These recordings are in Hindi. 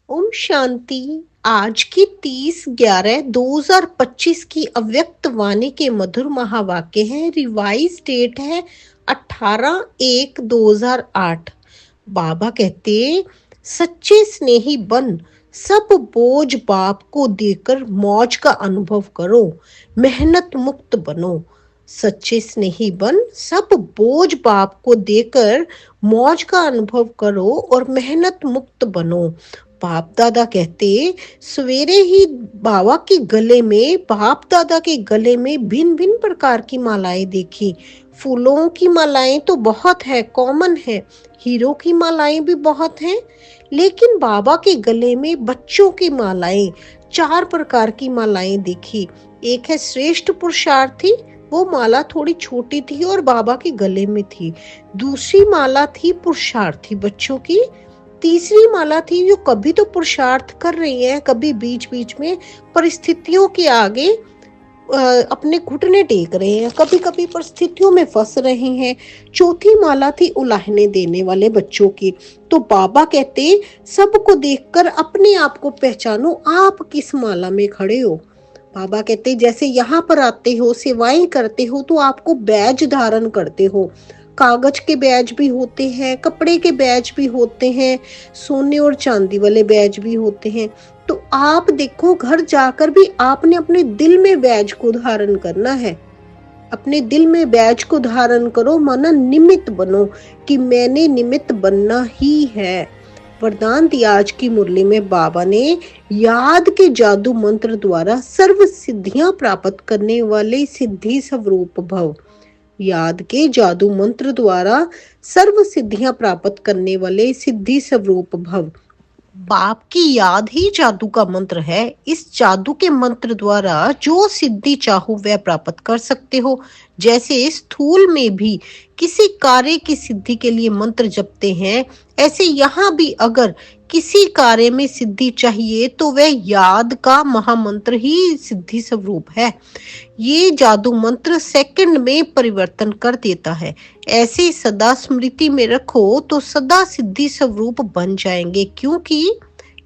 ओम शांति। आज की 30/11/2025 की अव्यक्त वाणी के मधुर महावाक्य है। रिवाइज डेट है 18/1/2008। बाबा कहते, सच्चे स्नेही बन, सब बोझ बाप को देकर मौज का अनुभव करो, मेहनत मुक्त बनो। सच्चे स्नेही बन, सब बोझ बाप को देकर मौज का अनुभव करो और मेहनत मुक्त बनो। बाप दादा कहते, सवेरे ही बाप दादा के गले में भिन्न भिन्न प्रकार की मालाएं देखी। फूलों की मालाएं तो बहुत है, कॉमन है। हीरो की मालाएं भी बहुत हैं, लेकिन बाबा के गले में बच्चों की मालाएं, 4 प्रकार की मालाएं देखी। एक है श्रेष्ठ पुरुषार्थी, वो माला थोड़ी छोटी थी और बाबा के गले में थी। दूसरी माला थी पुरुषार्थी बच्चों की। तीसरी माला थी जो कभी तो पुरुषार्थ कर रही है, कभी बीच बीच में परिस्थितियों के आगे अपने घुटने टेक रहे हैं, कभी कभी परिस्थितियों में फंस रहे हैं। चौथी माला थी उलाहने देने वाले बच्चों की। तो बाबा कहते, सबको देखकर अपने आप को पहचानो, आप किस माला में खड़े हो। बाबा कहते, जैसे यहाँ पर आते हो, सेवाएं करते हो, तो आपको बैज धारण करते हो। कागज के बैज भी होते हैं, कपड़े के बैज भी होते हैं, सोने और चांदी वाले बैज भी होते हैं। तो आप देखो, घर जाकर भी आपने अपने दिल में बैज को धारण करना है। अपने दिल में बैज को धारण करो, माना निमित्त बनो कि मैंने निमित्त बनना ही है। वरदान दिया आज की मुरली में बाबा ने, याद के जादू मंत्र द्वारा सर्व सिद्धियां प्राप्त करने वाले सिद्धि स्वरूप भव। याद के जादू मंत्र द्वारा सर्व सिद्धियां प्राप्त करने वाले सिद्धि स्वरूप भव। बाप की याद ही जादू का मंत्र है। इस जादू के मंत्र द्वारा जो सिद्धि चाहो वह प्राप्त कर सकते हो। जैसे स्थूल में भी किसी कार्य की सिद्धि के लिए मंत्र जपते हैं, ऐसे यहाँ भी अगर किसी कार्य में सिद्धि चाहिए तो वह याद का महामंत्र ही सिद्धि स्वरूप है। ये जादू मंत्र सेकंड में परिवर्तन कर देता है। ऐसे सदा स्मृति में रखो तो सदा सिद्धि स्वरूप बन जाएंगे, क्योंकि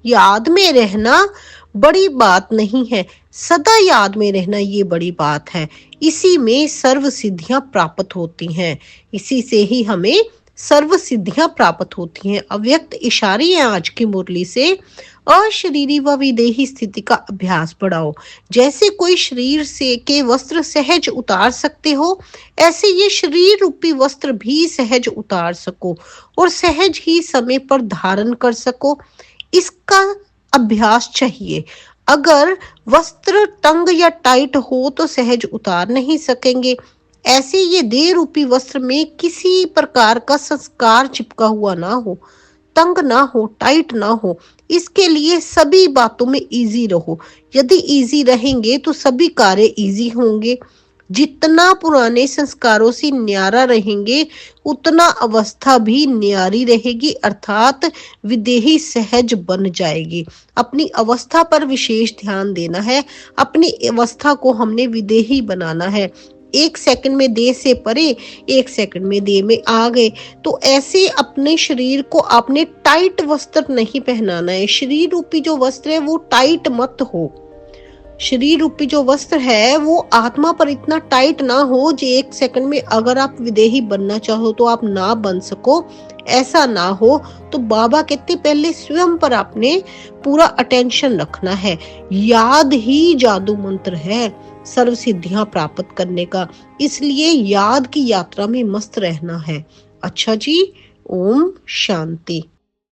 याद में रहना बड़ी बात नहीं है, सदा याद में रहना ये बड़ी बात है। इसी में सर्व सिद्धियां प्राप्त होती हैं, इसी से ही हमें सर्व सिद्धियां प्राप्त होती हैं। अव्यक्त इशारे हैं आज की मुरली से। अशरीरी व विदेही स्थिति का अभ्यास बढ़ाओ। जैसे कोई शरीर से के वस्त्र सहज उतार सकते हो, ऐसे ये शरीर रूपी वस्त्र भी सहज उतार सको और सहज ही समय पर धारण कर सको, इसका अभ्यास चाहिए। अगर वस्त्र तंग या टाइट हो तो सहज उतार नहीं सकेंगे। ऐसे ये देह रूपी वस्त्र में किसी प्रकार का संस्कार चिपका हुआ ना हो, तंग ना हो, टाइट ना हो। इसके लिए सभी बातों में इजी रहो। यदि इजी रहेंगे तो सभी कार्य इजी होंगे। जितना पुराने संस्कारों से न्यारा रहेंगे, उतना अवस्था भी न्यारी रहेगी, अर्थात विदेही सहज बन जाएगी। अपनी अवस्था पर विशेष ध्यान देना है। अपनी अवस्था को हमने विदेही बनाना है। 1 सेकंड में देह से परे, 1 सेकंड में देह में आ गए। तो ऐसे अपने शरीर को आपने टाइट वस्त्र नहीं पहनाना है। शरीर रूपी जो वस्त्र है वो टाइट मत हो। शरीर रूपी जो वस्त्र है वो आत्मा पर इतना टाइट ना हो जो 1 सेकंड में अगर आप विदेही बनना चाहो तो आप ना बन सको, ऐसा ना हो। तो बाबा कहते, पहले स्वयं पर आपने पूरा अटेंशन रखना है। याद ही जादू मंत्र है सर्व सिद्धियां प्राप्त करने का, इसलिए याद की यात्रा में मस्त रहना है। अच्छा जी, ओम शांति।